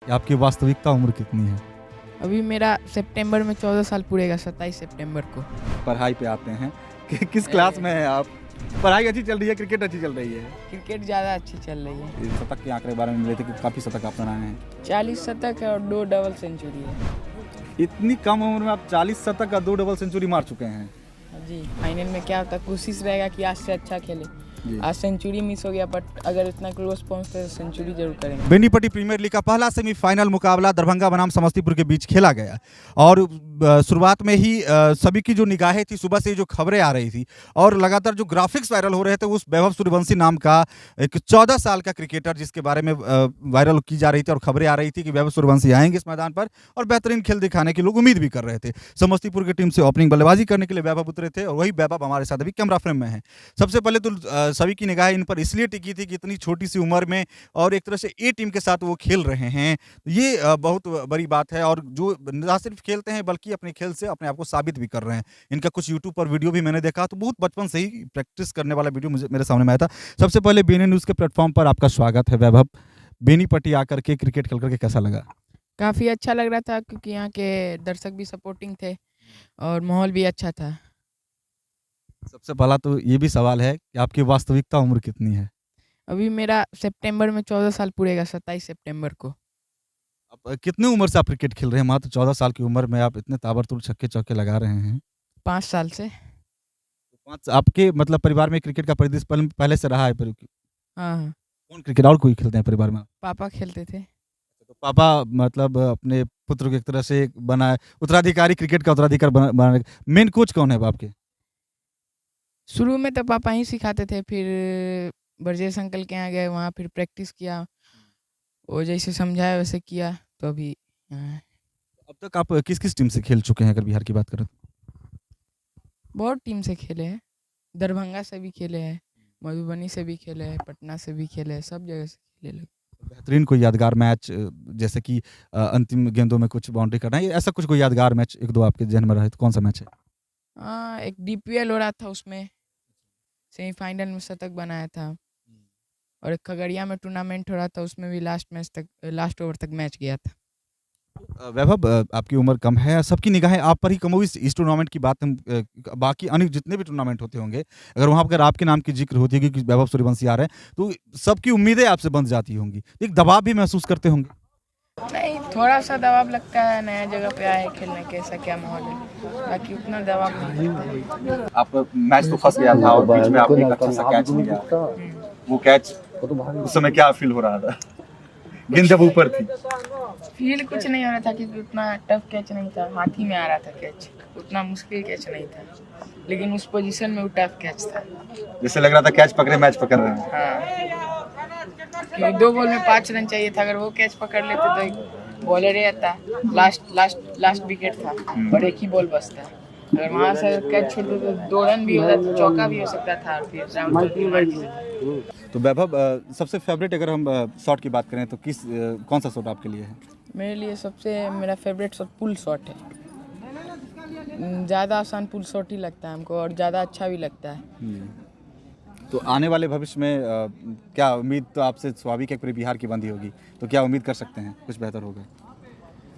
कि आपकी वास्तविकता उम्र कितनी है? अभी मेरा सितंबर में 14 साल पूरेगा, 27 सितंबर को। पढ़ाई पे आते हैं कि किस क्लास में हैं आप? पढ़ाई अच्छी चल रही है, क्रिकेट अच्छी चल रही है? क्रिकेट ज़्यादा अच्छी चल रही है। इस शतक के आंकड़े के बारे में मिले थे कि काफ़ी शतक आप बनाए हैं। 40 शतक है और 2 डबल सेंचुरी है। इतनी कम उम्र में आप 40 शतक का 2 डबल सेंचुरी मार चुके हैं। जी, फाइनल में क्या होता है, कोशिश रहेगा कि आज से अच्छा खेले। जी। आज सेंचुरी मिस हो गया, बट अगर इतना क्लोज पहुंचते तो सेंचुरी जरूर करेंगे। बेनीपट्टी प्रीमियर लीग का पहला सेमीफाइनल मुकाबला दरभंगा बनाम समस्तीपुर के बीच खेला गया और शुरुआत में ही सभी की जो निगाहें थी, सुबह से जो खबरें आ रही थी और लगातार जो ग्राफिक्स वायरल हो रहे थे, उस वैभव सूर्यवंशी नाम का एक 14 साल का क्रिकेटर जिसके बारे में वायरल की जा रही थी और खबरें आ रही थी कि वैभव सूर्यवंशी आएंगे इस मैदान पर और बेहतरीन खेल दिखाने की लोग उम्मीद भी कर रहे थे। समस्तीपुर की टीम से ओपनिंग बल्लेबाजी करने के लिए वैभव उतरे थे और वही वैभव हमारे साथ अभी कैमरा फ्रेम में है। सबसे पहले तो सभी की निगाहें इन पर इसलिए टिकी थी कि इतनी छोटी सी उम्र में और एक तरह से ए टीम के साथ वो खेल रहे हैं, ये बहुत बड़ी बात है और जो ना सिर्फ खेलते हैं बल्कि अपने खेल से अपने आप को साबित भी कर रहे हैं। इनका कुछ यूट्यूब पर वीडियो भी मैंने देखा तो बहुत बचपन से ही प्रैक्टिस करने वाला वीडियो मेरे सामने में आया था। सबसे पहले बीएनए न्यूज़ के प्लेटफॉर्म पर आपका स्वागत है वैभव। बेनीपट्टी आकर के क्रिकेट खेल करके कैसा लगा? काफ़ी अच्छा लग रहा था क्योंकि यहाँ के दर्शक भी सपोर्टिंग थे और माहौल भी अच्छा था। सबसे पहला तो ये भी सवाल है कि आपकी वास्तविकता उम्र कितनी है? अभी मेरा सितंबर में 14 साल पूरेगा, 27 सितंबर को। आप कितनी उम्र से आप क्रिकेट खेल रहे हैं? मात्र 14 साल की उम्र में आप इतने ताबड़तोड़ छक्के चौके लगा रहे हैं। 5 साल से। आपके मतलब परिवार में क्रिकेट का परिदृश्य पहले से रहा है? हाँ हाँ, कौन क्रिकेट और कोई खेलते हैं परिवार में? पापा खेलते थे। तो पापा मतलब अपने पुत्र को एक तरह से बना उत्तराधिकारी, क्रिकेट का उत्तराधिकार बनाने। मेन कोच कौन है आपके? शुरू में तो पापा ही सिखाते थे, फिर ब्रजेश अंकल के यहाँ गए, वहाँ फिर प्रैक्टिस किया। वो जैसे समझाया वैसे किया, तो अभी यहाँ है। अब तक आप किस किस टीम से खेल चुके हैं अगर बिहार की बात करें तो? बहुत टीम से खेले हैं, दरभंगा से भी खेले हैं, मधुबनी से भी खेले हैं, पटना से भी खेले हैं, सब जगह से खेले लगे। बेहतरीन कोई यादगार मैच जैसे कि अंतिम गेंदों में कुछ बाउंड्री करना है, ऐसा कुछ कोई यादगार मैच एक दो आपके जहन में रहे तो कौन सा मैच है? हाँ, एक डीपीएल हो रहा था, उसमें सेमीफाइनल में शतक बनाया था और एक खगड़िया में टूर्नामेंट हो रहा था, उसमें भी लास्ट ओवर तक मैच गया था। वैभव आपकी उम्र कम है, सबकी निगाहें आप पर ही कम होगी। इस टूर्नामेंट की बात हम बाकी अन्य जितने भी टूर्नामेंट होते होंगे, अगर वहाँ पर आपके नाम की जिक्र होती है कि वैभव सूर्यवंशी आ रहे हैं तो सबकी उम्मीदें आपसे बंध जाती होंगी, एक दबाव भी महसूस करते होंगे? नहीं, थोड़ा सा दबाव लगता है, नया जगह पे आए खेलने, कैसा क्या माहौल है, बाकी उतना दबाव नहीं लगता है। आप मैच तो फंस गया था और बीच में आपने एक अच्छा सा कैच लिया, वो कैच उस समय क्या फील हो रहा था? गेंद जब ऊपर थी फील कुछ नहीं हो रहा था क्योंकि उतना टफ कैच नहीं था, हाथ ही में आ रहा था कैच, उतना मुश्किल कैच नहीं था, लेकिन उस पोजीशन में वो टफ कैच था। जैसे लग रहा था कैच पकड़े मैच पकड़ रहे हैं। हाँ, 2 बॉल में 5 रन चाहिए था, अगर वो कैच पकड़ लेते तो एक बॉलर ही आता, लास्ट विकेट था और एक ही बॉल बचता। अगर वहाँ से कैच छोड़ते तो 2 रन भी हो जाता, चौका भी हो सकता था और फिर राउंड। तो वैभव सबसे फेवरेट अगर हम शॉट की बात करें तो कौन सा शॉट आपके लिए है? मेरे लिए सबसे मेरा फेवरेट शॉट पुल शॉट है। ज़्यादा आसान पुल शॉट ही लगता है हमको और ज़्यादा अच्छा भी लगता है। तो आने वाले भविष्य में क्या उम्मीद तो आपसे स्वाभाविक है, पूरे बिहार की बंदी होगी, तो क्या उम्मीद कर सकते हैं कुछ बेहतर होगा?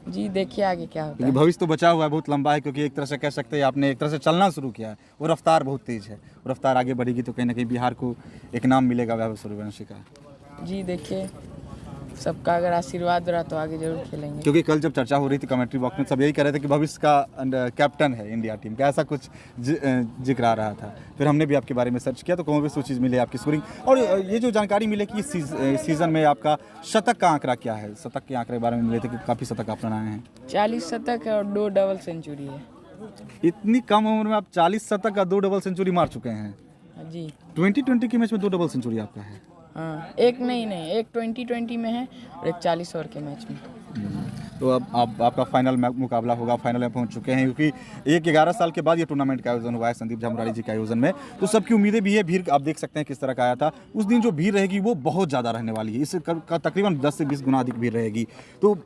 जी, देखिए आगे क्या होता है। भविष्य तो बचा हुआ है, बहुत लंबा है, क्योंकि एक तरह से कह सकते हैं आपने एक तरह से चलना शुरू किया है, वो रफ्तार बहुत तेज़ है, वो रफ्तार आगे बढ़ेगी तो कहीं ना कहीं बिहार को एक नाम मिलेगा वैभव सूर्यवंशी का। जी देखिए, सबका अगर आशीर्वाद रहा तो आगे जरूर खेलेंगे। क्योंकि कल जब चर्चा हो रही थी कमेंट्री बॉक्स में, सब यही कह रहे थे कि भविष्य का कैप्टन है इंडिया टीम का, ऐसा कुछ जिक्र आ रहा था। फिर हमने भी आपके बारे में सर्च किया तो कहीं भी वो चीज़ मिली आपकी स्कोरिंग, और ये जो जानकारी मिले कि इस सीज़न में आपका शतक का आंकड़ा क्या है, शतक के आंकड़े के बारे में मिले थे कि काफ़ी शतक आप बनाए हैं। 40 शतक है और 2 डबल सेंचुरी है। इतनी कम उम्र में आप 40 शतक का 2 डबल सेंचुरी मार चुके हैं? जी। 2020 के मैच में 2 डबल सेंचुरी आपका है? हाँ, एक नहीं, एक 2020 में है और एक 40 ओवर के मैच में। तो अब आपका फाइनल मुकाबला होगा, फाइनल में पहुंच चुके हैं, क्योंकि 11 साल के बाद ये टूर्नामेंट का आयोजन हुआ है संदीप झामुरारी जी के आयोजन में, तो सबकी उम्मीदें भी है। भीड़ आप देख सकते हैं किस तरह का आया था। उस दिन जो भीड़ रहेगी वो बहुत ज़्यादा रहने वाली है, इससे तकरीबन 10 से 20 गुना अधिक भीड़ रहेगी। तो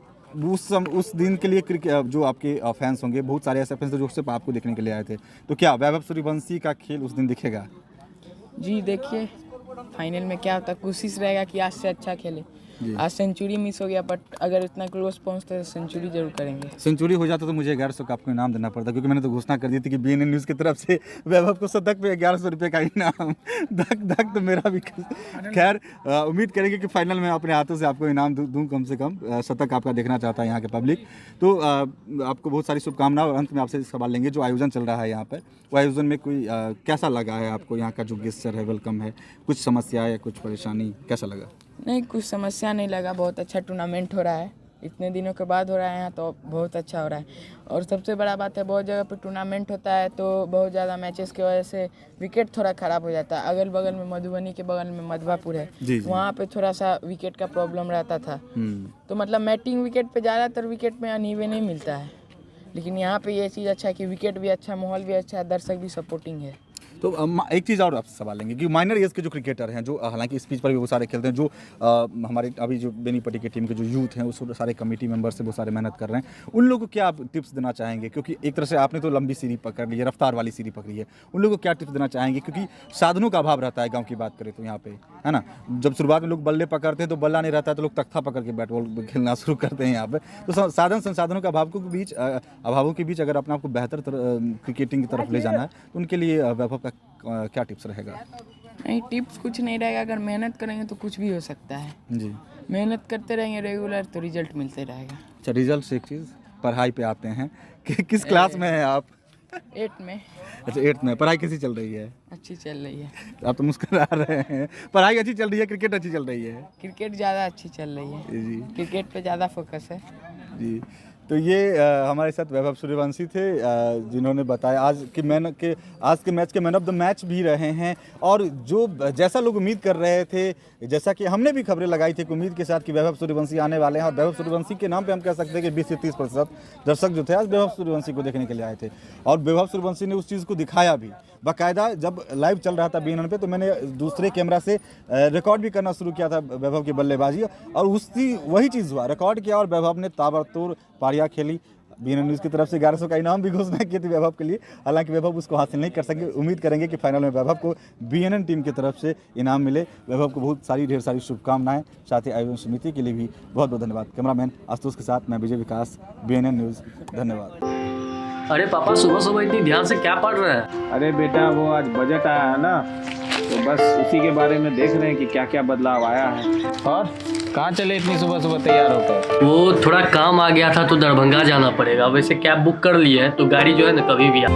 उस दिन के लिए जो आपके फैंस होंगे, बहुत सारे ऐसे फैंस जो सिर्फ आपको देखने के लिए आए थे, तो क्या वैभव सूर्यवंशी का खेल उस दिन दिखेगा? जी देखिए, फाइनल में क्या होता है, कोशिश रहेगा कि आज से अच्छा खेले। आज सेंचुरी मिस हो गया, बट अगर इतना क्लोज पहुंचते तो सेंचुरी जरूर करेंगे। सेंचुरी हो जाता तो मुझे 1100 का आपको इनाम देना पड़ता, क्योंकि मैंने तो घोषणा कर दी थी कि BNN न्यूज़ की तरफ से वैभव को शतक पे 1100 रुपये का इनाम। धक धक तो मेरा भी। खैर उम्मीद करेंगे कि फाइनल में अपने हाथों से आपको इनाम दूँ कम से कम। शतक आपका देखना चाहता है यहाँ के पब्लिक। तो आपको बहुत सारी शुभकामनाएं। और अंत में आपसे सवाल लेंगे, जो आयोजन चल रहा है यहाँ पर, वो आयोजन में कोई कैसा लगा है आपको? यहाँ का जो गेस्चर है, वेलकम है, कुछ समस्या या कुछ परेशानी, कैसा लगा? नहीं, कुछ समस्या नहीं लगा। बहुत अच्छा टूर्नामेंट हो रहा है, इतने दिनों के बाद हो रहा है यहाँ, तो बहुत अच्छा हो रहा है। और सबसे बड़ा बात है, बहुत जगह पे टूर्नामेंट होता है तो बहुत ज़्यादा मैचेस की वजह से विकेट थोड़ा ख़राब हो जाता है। अगल बगल में मधुबनी के बगल में मधवापुर है, वहाँ पे थोड़ा सा विकेट का प्रॉब्लम रहता था। तो मतलब मैटिंग विकेट पे ज़्यादातर विकेट में अनइवन नहीं मिलता है, लेकिन यहाँ पे ये चीज़ अच्छा है कि विकेट भी अच्छा, माहौल भी अच्छा है, दर्शक भी सपोर्टिंग है। तो एक चीज़ और आपसे सवाल लेंगे कि माइनर एज के जो क्रिकेटर हैं, जो हालांकि इस पिच पर भी वो सारे खेलते हैं, जो हमारे अभी जो बेनीपट्टी की टीम के जो यूथ हैं, उस सारे कमेटी मेंबर्स से वो सारे मेहनत कर रहे हैं, उन लोगों को क्या आप टिप्स देना चाहेंगे? क्योंकि एक तरह से आपने तो लंबी सीढ़ी पकड़ ली है, रफ्तार वाली सीढ़ी पकड़ी है, उन लोगों को क्या टिप्स देना चाहेंगे? क्योंकि साधनों का अभाव रहता है गाँव की बात करें तो यहाँ पे, है ना। जब शुरुआत में लोग बल्ले पकड़ते हैं तो बल्ला नहीं रहता है, तो लोग तख्ता पकड़ के बैट बॉल खेलना शुरू करते हैं यहाँ पे। तो संसाधनों के अभावों के बीच अगर अपने आपको बेहतर क्रिकेटिंग की तरफ ले जाना है, तो उनके लिए वैभव का क्या टिप्स रहेगा? नहीं, टिप्स कुछ नहीं रहेगा। अगर मेहनत करेंगे तो कुछ भी हो सकता है जी। मेहनत करते रहेंगे रेगुलर तो रिजल्ट मिलते रहेगा। अच्छा, रिजल्ट से एक चीज़, पढ़ाई पे आते हैं कि किस क्लास में हैं आप? 8 में। अच्छा, 8th में। पढ़ाई कैसी चल रही है? अच्छी चल रही है। आप तो मुस्कुरा रहे हैं। पढ़ाई अच्छी चल रही है, क्रिकेट अच्छी चल रही है? क्रिकेट ज़्यादा अच्छी चल रही है जी। क्रिकेट पे ज़्यादा फोकस है जी। तो ये हमारे साथ वैभव सूर्यवंशी थे, जिन्होंने बताया आज के मैच के मैन ऑफ द मैच भी रहे हैं। और जो जैसा लोग उम्मीद कर रहे थे, जैसा कि हमने भी खबरें लगाई थी कि उम्मीद के साथ कि वैभव सूर्यवंशी आने वाले हैं, और वैभव सूर्यवंशी के नाम पे हम कह सकते हैं कि 20 से 30% दर्शक जो थे आज वैभव सूर्यवंशी को देखने के लिए आए थे। और वैभव सूर्यवंशी ने उस चीज़ को दिखाया भी बाकायदा। जब लाइव चल रहा था BNN पे, तो मैंने दूसरे कैमरा से रिकॉर्ड भी करना शुरू किया था वैभव की बल्लेबाजी, और उसकी वही चीज़ हुआ, रिकॉर्ड किया और वैभव ने ताबड़तोड़ पारियां खेली। BNN न्यूज़ की तरफ से 1100 का इनाम भी घोषणा की थी वैभव के लिए, हालांकि वैभव उसको हासिल नहीं कर सके। उम्मीद करेंगे कि फाइनल में वैभव को BNN टीम की तरफ से इनाम मिले। वैभव को ढेर सारी शुभकामनाएं, साथ ही आयोजन समिति के लिए भी बहुत बहुत धन्यवाद। कैमरामैन आशुतोष के साथ मैं विजय विकास, BNN न्यूज़, धन्यवाद। अरे पापा, सुबह सुबह इतनी ध्यान से क्या पढ़ रहे हैं? अरे बेटा, वो आज बजट आया है ना, तो बस उसी के बारे में देख रहे हैं कि क्या क्या बदलाव आया है। और कहाँ चले इतनी सुबह सुबह तैयार होकर? वो थोड़ा काम आ गया था तो दरभंगा जाना पड़ेगा। वैसे कैब बुक कर लिए है, तो गाड़ी जो है ना कभी भी आ